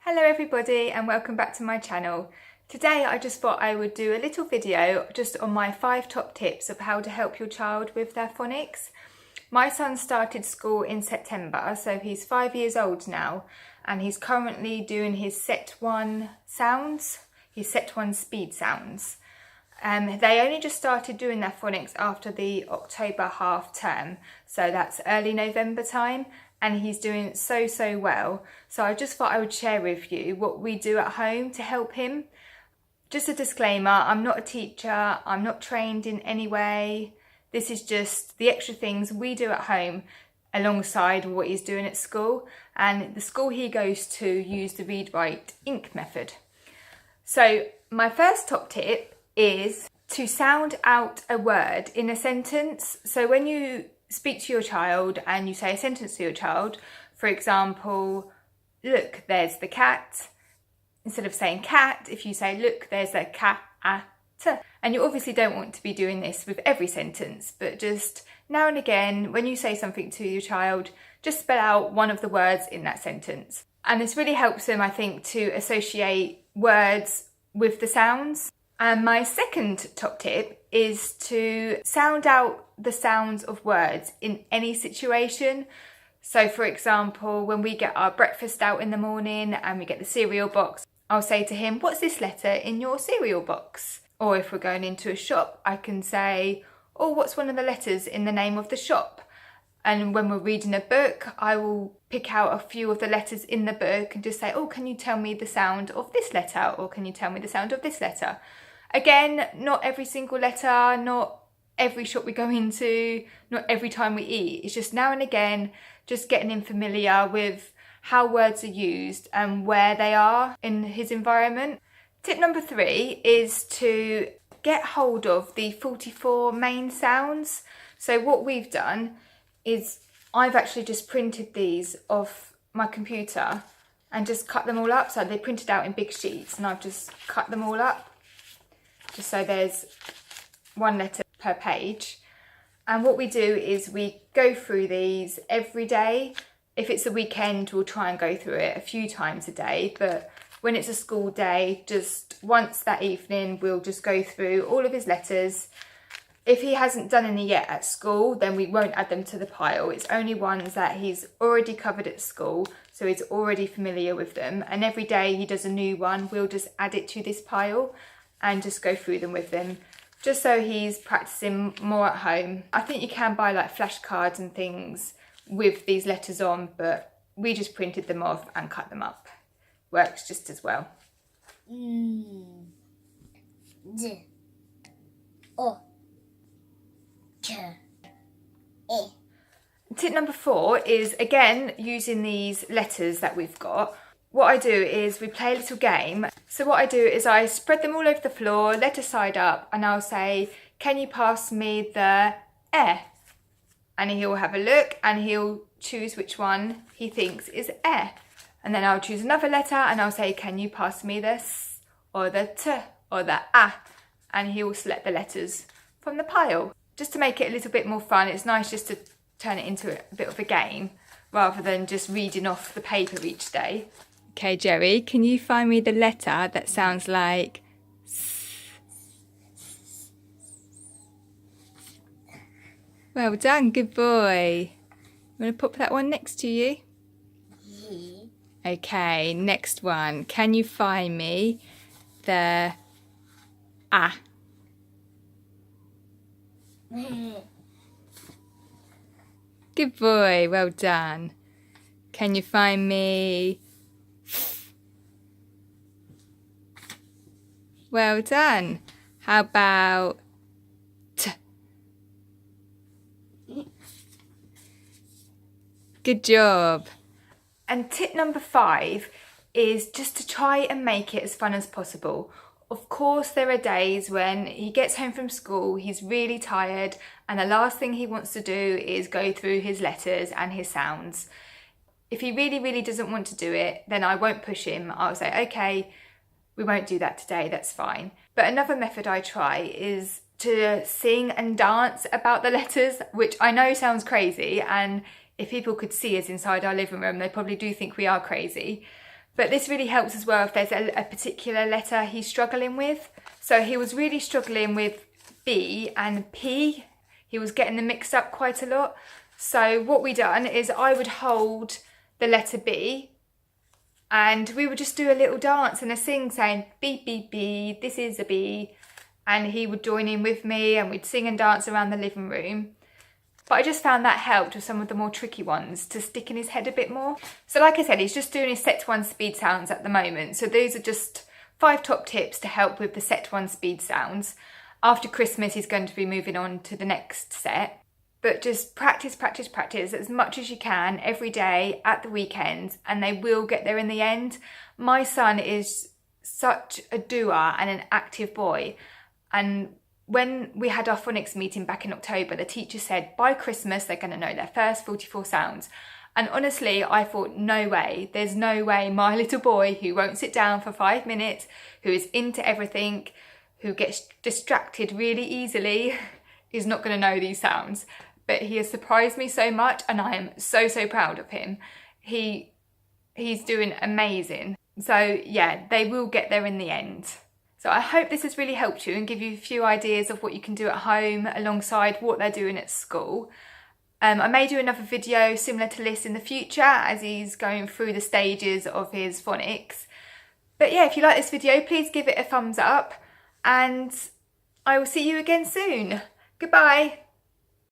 Hello everybody and welcome back to my channel. Today I just thought I would do a little video just on my 5 top tips of how to help your child with their phonics. My son started school in September, so he's 5 years old now and he's currently doing his set 1 sounds, his set 1 speed sounds. They only just started doing their phonics after the October half term, so that's early November time, and he's doing so well. So I just thought I would share with you what we do at home to help him. Just a disclaimer, I'm not a teacher, I'm not trained in any way. This is just the extra things we do at home alongside what he's doing at school, and the school he goes to use the read write ink method. So my first top tip is to sound out a word in a sentence. So when you speak to your child and you say a sentence to your child, for example, look, there's the cat. Instead of saying cat, if you say, look, there's a cat. And you obviously don't want to be doing this with every sentence, but just now and again, when you say something to your child, just spell out one of the words in that sentence. And this really helps them, I think, to associate words with the sounds. And my second top tip is to sound out the sounds of words in any situation. So for example, when we get our breakfast out in the morning and we get the cereal box, I'll say to him, what's this letter in your cereal box? Or if we're going into a shop, I can say, oh, what's one of the letters in the name of the shop? And when we're reading a book, I will pick out a few of the letters in the book and just say, oh, can you tell me the sound of this letter? Or can you tell me the sound of this letter? Again, not every single letter, not every shop we go into, not every time we eat. It's just now and again, just getting him familiar with how words are used and where they are in his environment. Tip number 3 is to get hold of the 44 main sounds. So what we've done is I've actually just printed these off my computer and just cut them all up. So they printed out in big sheets and I've just cut them all up, just so there's one letter per page. And what we do is we go through these every day. If it's a weekend, we'll try and go through it a few times a day, but when it's a school day, just once that evening, we'll just go through all of his letters. If he hasn't done any yet at school, then we won't add them to the pile. It's only ones that he's already covered at school, so he's already familiar with them. And every day he does a new one, we'll just add it to this pile and just go through them with him, just so he's practicing more at home. I think you can buy like flashcards and things with these letters on, but we just printed them off and cut them up. Works just as well. D, O, K, E. Tip number 4 is, again, using these letters that we've got. What I do is we play a little game. So what I do is I spread them all over the floor, letter side up, and I'll say, can you pass me the E? And he'll have a look and he'll choose which one he thinks is E. And then I'll choose another letter and I'll say, can you pass me the S or the T or the A? And he will select the letters from the pile. Just to make it a little bit more fun, it's nice just to turn it into a bit of a game rather than just reading off the paper each day. Okay, Jerry, can you find me the letter that sounds like S? Well done, good boy. I'm going to pop that one next to you. Okay, next one. Can you find me the A? Good boy, well done. Can you find me F? Well done. How about T? Good job. And tip number 5 is just to try and make it as fun as possible. Of course, there are days when he gets home from school, he's really tired, and the last thing he wants to do is go through his letters and his sounds. If he really doesn't want to do it, then I won't push him. I'll say, okay, we won't do that today, that's fine. But another method I try is to sing and dance about the letters, which I know sounds crazy, and if people could see us inside our living room, they probably do think we are crazy. But this really helps as well if there's a particular letter he's struggling with. So he was really struggling with B and P. He was getting them mixed up quite a lot. So what we done is I would hold the letter B and we would just do a little dance and a sing saying B, B, B, this is a B. And he would join in with me and we'd sing and dance around the living room. But I just found that helped with some of the more tricky ones to stick in his head a bit more. So like I said, he's just doing his set 1 speed sounds at the moment. So these are just 5 top tips to help with the set 1 speed sounds. After Christmas, he's going to be moving on to the next set. But just practice, practice, practice as much as you can every day at the weekends, and they will get there in the end. My son is such a doer and an active boy. And when we had our phonics meeting back in October, the teacher said by Christmas they're going to know their first 44 sounds. And honestly, I thought, no way, there's no way my little boy who won't sit down for 5 minutes, who is into everything, who gets distracted really easily, is not going to know these sounds. But he has surprised me so much and I am so, so proud of him. He's doing amazing. So yeah, they will get there in the end. So I hope this has really helped you and give you a few ideas of what you can do at home alongside what they're doing at school. I may do another video similar to this in the future as he's going through the stages of his phonics. But yeah, if you like this video, please give it a thumbs up and I will see you again soon. Goodbye.